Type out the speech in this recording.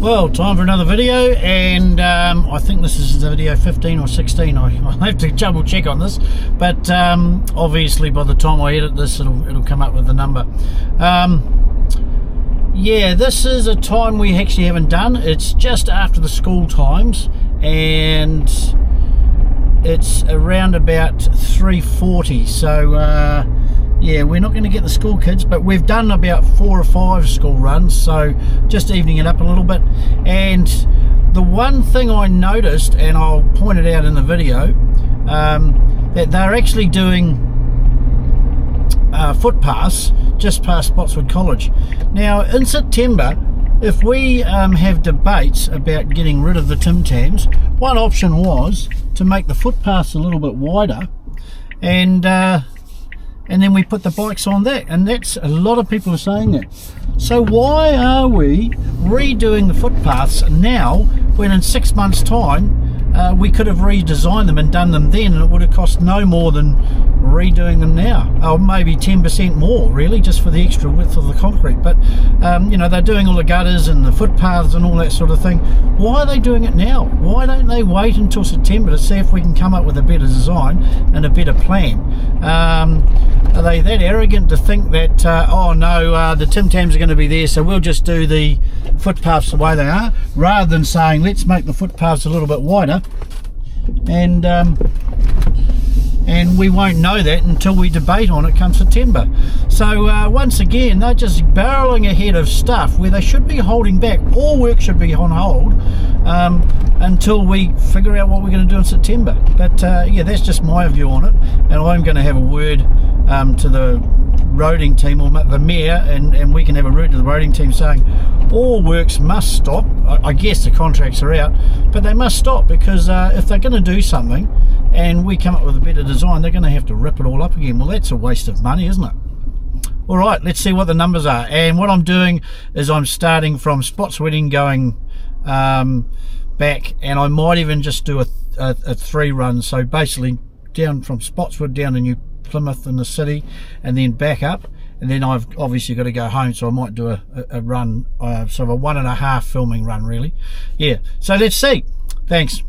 Well, time for another video, and I think this is video 15 or 16. I'll have to double check on this, but obviously by the time I edit this it'll come up with the number. Yeah, this is a time we actually haven't done. It's just after the school times, and it's around about 3:40, so yeah, we're not going to get the school kids, but we've done about 4 or 5 school runs, so just evening it up a little bit. And the one thing I noticed, and I'll point it out in the video, that they're actually doing footpaths just past Spotswood College. Now in September, if we have debates about getting rid of the Tim Tams, one option was to make the footpaths a little bit wider, and then we put the bikes on that, and that's a lot of people are saying that. So why are we redoing the footpaths now when in 6 months time we could have redesigned them and done them then, and it would have cost no more than redoing them now, or maybe 10% more really, just for the extra width of the concrete. But you know, they're doing all the gutters and the footpaths and all that sort of thing. Why are they doing it now? Why don't they wait until September to see if we can come up with a better design and a better plan? Are they that arrogant to think that oh no, the Tim Tams are going to be there, so we'll just do the footpaths the way they are, rather than saying let's make the footpaths a little bit wider, and we won't know that until we debate on it come September. So once again, they're just barreling ahead of stuff where they should be holding back. All work should be on hold until we figure out what we're going to do in September. But yeah, that's just my view on it, and I'm going to have a word to the roading team, or the mayor, and we can have a word to the roading team saying all works must stop. I guess the contracts are out, but they must stop, because if they're going to do something and we come up with a better design, they're going to have to rip it all up again. Well, that's a waste of money, isn't it? All right, let's see what the numbers are. And what I'm doing is I'm starting from Spotswood going back, and I might even just do a 3 run. So basically down from Spotswood down to New Plymouth in the city, and then back up, and then I've obviously got to go home, so I might do a run, sort of a 1.5 filming run really. Yeah, so let's see. Thanks.